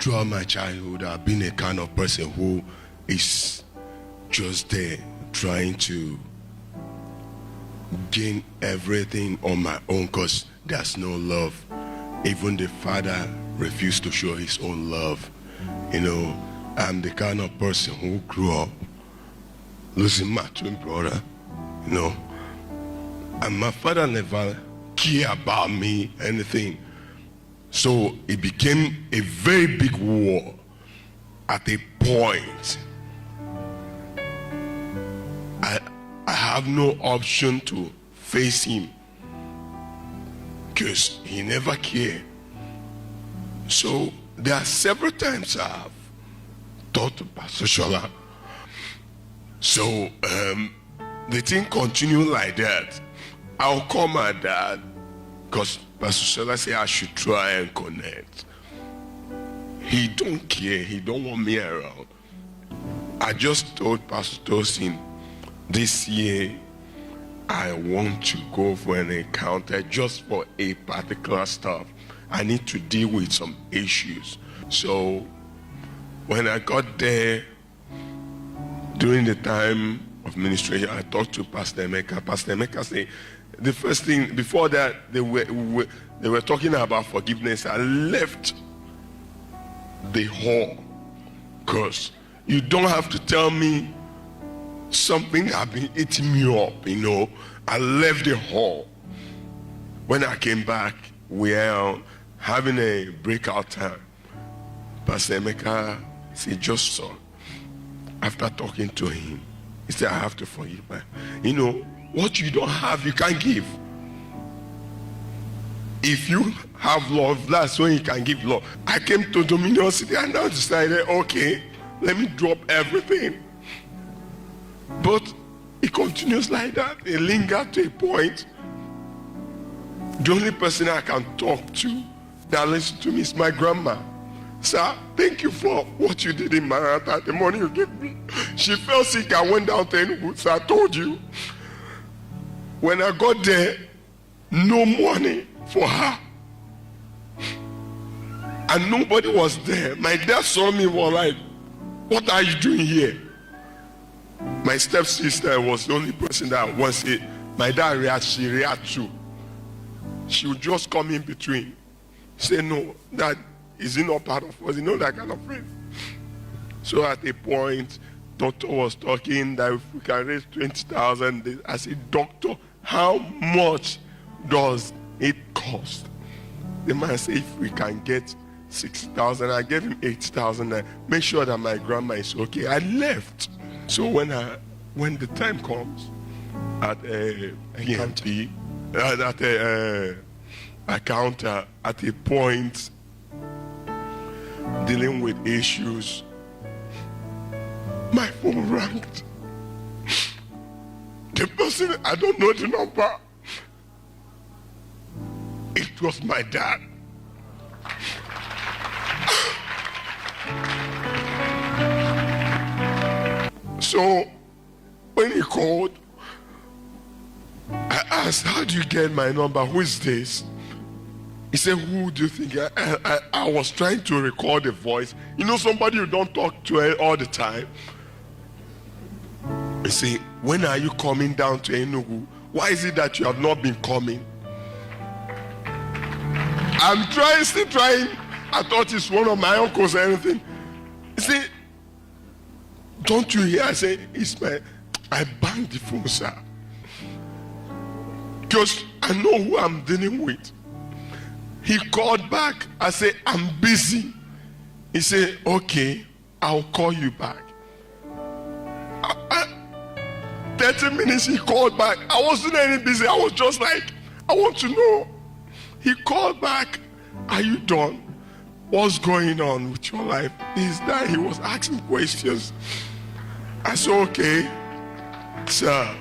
throughout my childhood, I've been a kind of person who is just there trying to gain everything on my own because there's no love. Even the father refused to show his own love. You know, I'm the kind of person who grew up losing my twin brother, you know, and my father never cared about me, anything. So it became a very big war. At a point, I have no option to face him because he never cared. So there are several times I've talked to Pastor Shola. So the thing continued like that. I'll call my dad because Pastor Shola said I should try and connect. He don't care. He don't want me around. I just told Pastor Tosin, this year I want to go for an encounter just for a particular stuff. I need to deal with some issues. So when I got there, during the time of ministration, I talked to Pastor Emeka. Pastor Emeka said, the first thing, before that, they were talking about forgiveness. I left the hall because you don't have to tell me something has been eating me up, you know. I left the hall. When I came back, we are having a breakout time. Pastor Emeka said, just so. After talking to him, he said, I have to forgive her. You know, what you don't have, you can't give. If you have love, that's when you can give love. I came to Dominion City and I decided, okay, let me drop everything. But it continues like that. It lingers to a point. The only person I can talk to that listens to me is my grandma. Sir, thank you for what you did in Manhattan, the money you gave me. She fell sick, I went down to Enugu, so I told you. When I got there, no money for her. And nobody was there. My dad saw me, was like, what are you doing here? My stepsister was the only person that once it, my dad she reacted to. She would just come in between. Say, no, that is not part of us, you know, that kind of thing. So at a point, doctor was talking that if we can raise 20,000, I said, doctor, how much does it cost? The man said, if we can get 6,000, I gave him 8,000 and make sure that my grandma is okay. I left. So when the time comes at a PMP, at a counter, at a point dealing with issues, my phone rang. The person, I don't know the number. It was my dad. So when he called, I asked, how do you get my number? Who is this? He said, who do you think? I was trying to record a voice. You know somebody you don't talk to all the time? He said, when are you coming down to Enugu? Why is it that you have not been coming? I'm still trying. I thought it's one of my uncles or anything. He said, don't you hear? I said, I banged the phone, sir. Because I know who I'm dealing with. He called back. I said, I'm busy. He said, okay, I'll call you back. 30 minutes he called back. I wasn't any busy. I was just like, I want to know. He called back. Are you done? What's going on with your life? Is that he was asking questions. I said, okay, sir,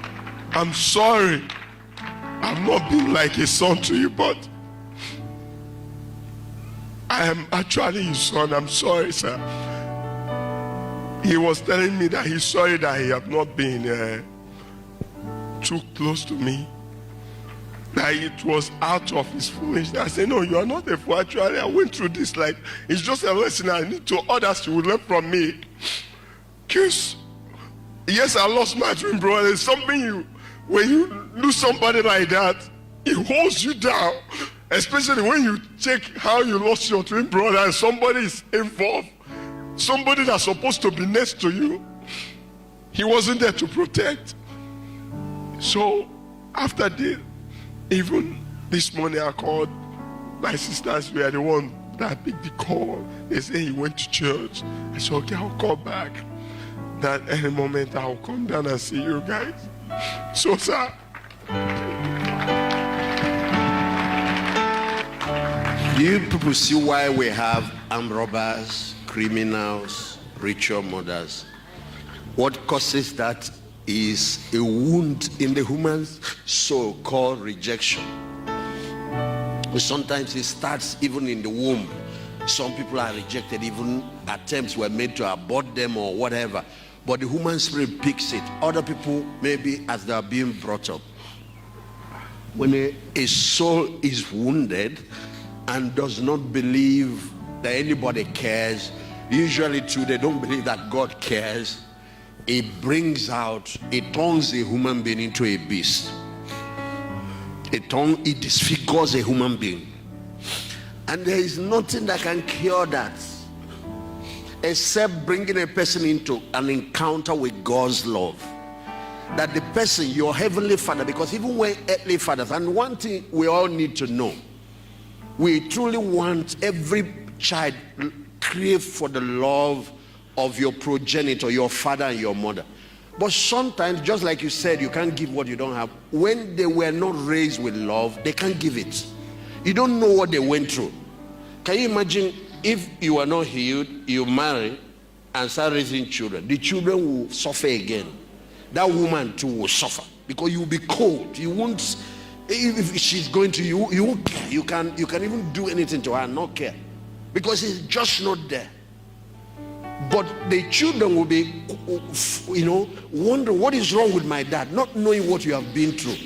I'm sorry. I've not been like a son to you, but I am actually his son. I'm sorry, sir. He was telling me that he's sorry that he have not been too close to me. that it was out of his foolishness. I said, no, you are not a fool. Actually, I went through this. Like, it's just a lesson I need to others to learn from me. Because, yes, I lost my twin brother. It's something when you lose somebody like that, it holds you down. Especially when you check how you lost your twin brother and somebody is involved. Somebody that's supposed to be next to you. He wasn't there to protect. So, after this, even this morning I called my sisters. We are the one that picked the call. They say he went to church. I said, okay, I'll call back. That any moment I'll come down and see you guys. So, sir. Do you people see why we have armed robbers, criminals, ritual murders? What causes that is a wound in the human soul called rejection. Sometimes it starts even in the womb. Some people are rejected, even attempts were made to abort them or whatever. But the human spirit picks it. Other people, maybe as they are being brought up. When a soul is wounded and does not believe that anybody cares, usually too, they don't believe that God cares. It brings out, it turns a human being into a beast. It disfigures a human being. And there is nothing that can cure that except bringing a person into an encounter with God's love. That the person, your heavenly Father, because even we're earthly fathers, and one thing we all need to know, we truly want every child crave for the love of your progenitor, your father and your mother. But sometimes, just like you said, you can't give what you don't have. When they were not raised with love, they can't give it. You don't know what they went through. Can you imagine if you are not healed, you marry and start raising children? The children will suffer again. That woman too will suffer because you will be cold. You won't, if she's going to you won't care. You can even do anything to her and not care because it's just not there. But the children will be, wondering what is wrong with my dad, not knowing what you have been through.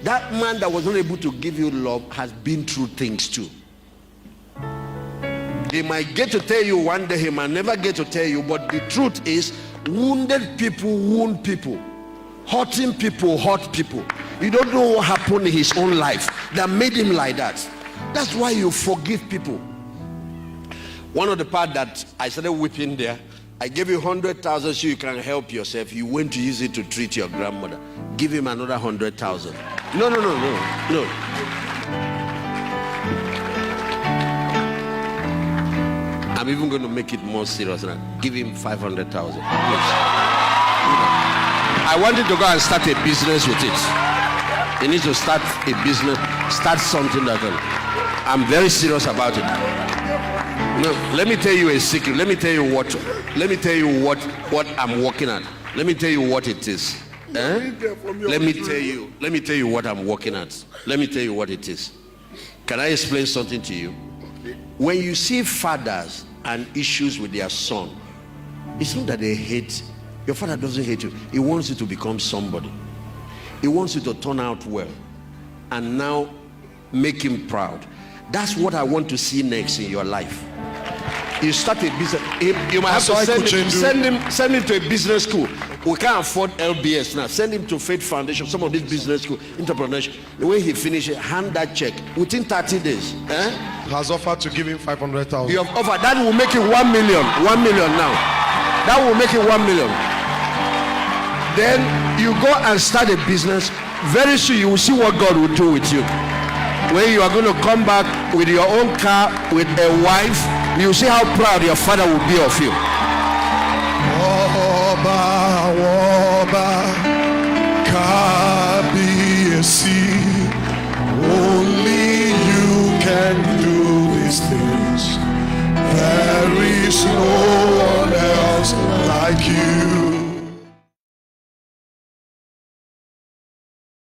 That man that was not able to give you love has been through things too. He might get to tell you one day, he might never get to tell you, but the truth is, wounded people wound people. Hurting people hurt people. You don't know what happened in his own life that made him like that. That's why you forgive people. One of the part that I started whipping there, I gave you 100,000 so you can help yourself. You went to use it to treat your grandmother. Give him another 100,000. No. I'm even going to make it more serious now. Give him 500,000. I wanted to go and start a business with it. He needs to start a business, start something that I'm very serious about it. No, let me tell you a secret. Let me tell you what I'm working at. Let me tell you what it is. Let me tell you what I'm working at. Let me tell you what it is. Can I explain something to you? When you see fathers and issues with their son, it's not that they hate. Your father doesn't hate you. He wants you to become somebody. He wants you to turn out well and now make him proud. That's what I want to see next in your life. You start a business. You might have to send him to a business school. We can't afford LBS now. Send him to Faith Foundation, some of these business school, entrepreneurship. The way he finishes, hand that check within 30 days. Has offered to give him 500,000. You have offered. That will make it 1 million. 1 million now. That will make it 1 million. Then you go and start a business. Very soon you will see what God will do with you. When you are going to come back with your own car, with a wife, you will see how proud your father will be of you. Oba, Kabiyesi, only you can do these things. There is no one else like you.